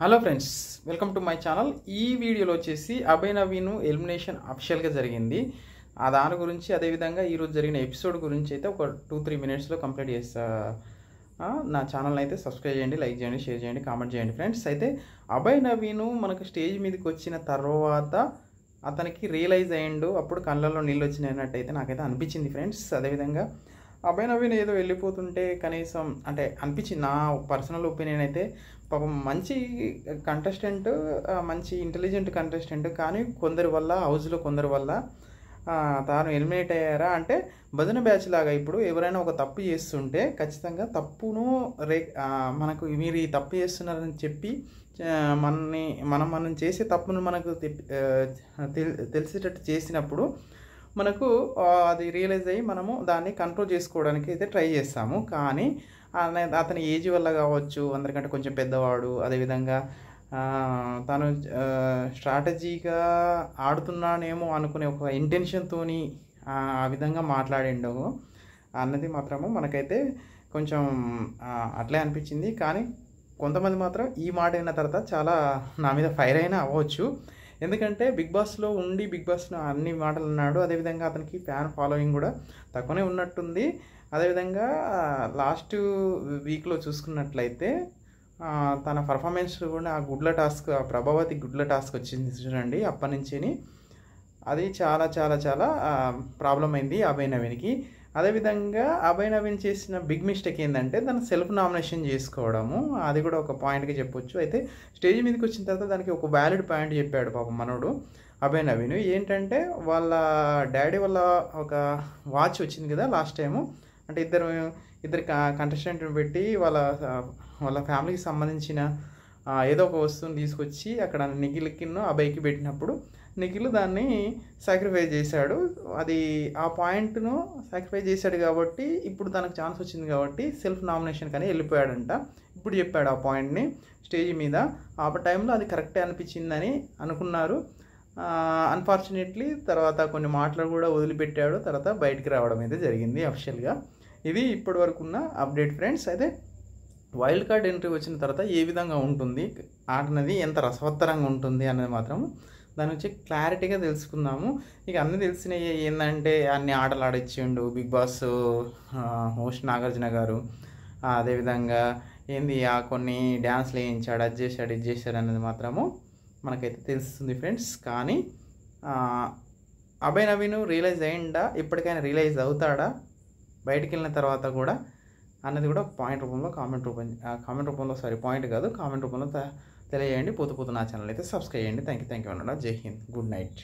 Hello friends, welcome to my channel. ఈ వీడియోలో వచ్చేసి అభయ్ నవీన్ ఎలిమినేషన్ అఫిషియల్గా జరిగింది. దాని గురించి అదేవిధంగా ఈరోజు జరిగిన ఎపిసోడ్ గురించి అయితే ఒక 2-3 మినిట్స్లో కంప్లీట్ చేస్తా. నా ఛానల్ని అయితే సబ్స్క్రైబ్ చేయండి, లైక్ చేయండి, షేర్ చేయండి, కామెంట్ చేయండి ఫ్రెండ్స్. అయితే అభయ్ నవీన్ మనకు స్టేజ్ మీదకి వచ్చిన తర్వాత అతనికి రియలైజ్ అయ్యిండు, అప్పుడు కళ్ళల్లో నీళ్ళు వచ్చినట్టయితే నాకైతే అనిపించింది ఫ్రెండ్స్. అదేవిధంగా అభయ్ నవీన్ ఏదో వెళ్ళిపోతుంటే కనీసం అంటే అనిపించింది, నా పర్సనల్ ఒపీనియన్ అయితే. పాపం మంచి కంటెస్టెంట్, మంచి ఇంటెలిజెంట్ కంటెస్టెంట్, కానీ కొందరి వల్ల హౌస్లో కొందరి వల్ల తాను ఎలిమినేట్ అయ్యారా అంటే భజన బ్యాచ్ లాగా. ఇప్పుడు ఎవరైనా ఒక తప్పు చేస్తుంటే ఖచ్చితంగా తప్పును మనకు మీరు ఈ తప్పు చేస్తున్నారని చెప్పి మనం చేసే తప్పును మనకు తెలిసేటట్టు చేసినప్పుడు మనకు అది రియలైజ్ అయ్యి మనము దాన్ని కంట్రోల్ చేసుకోవడానికి అయితే ట్రై చేస్తాము. కానీ అతని ఏజ్ వల్ల కావచ్చు, అందరికంటే కొంచెం పెద్దవాడు, అదేవిధంగా తను స్ట్రాటజీగా ఆడుతున్నానేమో అనుకునే ఒక ఇంటెన్షన్తో ఆ విధంగా మాట్లాడిండు అన్నది మాత్రము మనకైతే కొంచెం అట్లే అనిపించింది. కానీ కొంతమంది మాత్రం ఈ మాట విన్న తర్వాత చాలా నా మీద ఫైర్ అయినా అవ్వచ్చు. ఎందుకంటే బిగ్ బాస్లో ఉండి బిగ్ బాస్లో అన్ని మాటలు అన్నాడు. అదేవిధంగా అతనికి ఫ్యాన్ ఫాలోయింగ్ కూడా తక్కువనే ఉన్నట్టుంది. అదేవిధంగా లాస్ట్ వీక్లో చూసుకున్నట్లయితే తన పర్ఫార్మెన్స్ కూడా ఆ గుడ్ల టాస్క్, ఆ ప్రభావతి గుడ్ల టాస్క్ వచ్చింది చూడండి, అప్పటి నుంచి అది చాలా చాలా చాలా ప్రాబ్లం అయింది అభయ్ నవీన్కి. అదేవిధంగా అభయ్ నవీన్ చేసిన బిగ్ మిస్టేక్ ఏంటంటే తను సెల్ఫ్ నామినేషన్ చేసుకోవడము, అది కూడా ఒక పాయింట్గా చెప్పొచ్చు. అయితే స్టేజ్ మీదకి వచ్చిన తర్వాత దానికి ఒక వ్యాలిడ్ పాయింట్ చెప్పాడు పాపం మనోడు అభయ్ నవీన్. ఏంటంటే వాళ్ళ డాడీ వల్ల ఒక వాచ్ వచ్చింది కదా లాస్ట్ టైము, అంటే ఇద్దరు కంటెస్టెంట్ని పెట్టి వాళ్ళ ఫ్యామిలీకి సంబంధించిన ఏదో ఒక వస్తువుని తీసుకొచ్చి అక్కడ నిఖిల్కి అభయ్కి పెట్టినప్పుడు నిఖిల్ దాన్ని సాక్రిఫైస్ చేశాడు. అది ఆ పాయింట్ను సాక్రిఫైస్ చేశాడు కాబట్టి ఇప్పుడు తనకు ఛాన్స్ వచ్చింది కాబట్టి సెల్ఫ్ నామినేషన్ కానీ వెళ్ళిపోయాడంట. ఇప్పుడు చెప్పాడు ఆ పాయింట్ని స్టేజ్ మీద. ఆ టైంలో అది కరెక్టే అనిపించిందని అనుకున్నారు. అన్ఫార్చునేట్లీ తర్వాత కొన్ని మాటలు కూడా వదిలిపెట్టాడు, తర్వాత బయటికి రావడం అయితే జరిగింది అఫిషియల్గా. ఇది ఇప్పటి వరకు ఉన్న అప్డేట్ ఫ్రెండ్స్. అయితే వైల్డ్ కార్డ్ ఎంట్రీ వచ్చిన తర్వాత ఏ విధంగా ఉంటుంది ఆట అనేది, ఎంత రసవత్తరంగా ఉంటుంది అనేది మాత్రం దాని నుంచి క్లారిటీగా తెలుసుకుందాము. ఇక అన్నీ తెలిసినవి ఏంటంటే అన్ని ఆటలు ఆడిచ్చిండు బిగ్ బాస్ హోస్ట్ నాగార్జున గారు. అదేవిధంగా ఏంది కొన్ని డ్యాన్స్లు వేయించాడు, అది చేశాడు, ఇది చేశాడు అనేది మాత్రము మనకైతే తెలుస్తుంది ఫ్రెండ్స్. కానీ అభయ్ నవీన్ రియలైజ్ అయ్యిందా, ఇప్పటికైనా రియలైజ్ అవుతాడా బయటికి వెళ్ళిన తర్వాత కూడా అన్నది కూడా పాయింట్ రూపంలో కామెంట్ రూపంలో తెలియజేయండి. పోతూ నా ఛానల్ అయితే సబ్స్క్రైబ్ చేయండి. థ్యాంక్ యూ అన్నాడు. జై హింద్, గుడ్ నైట్.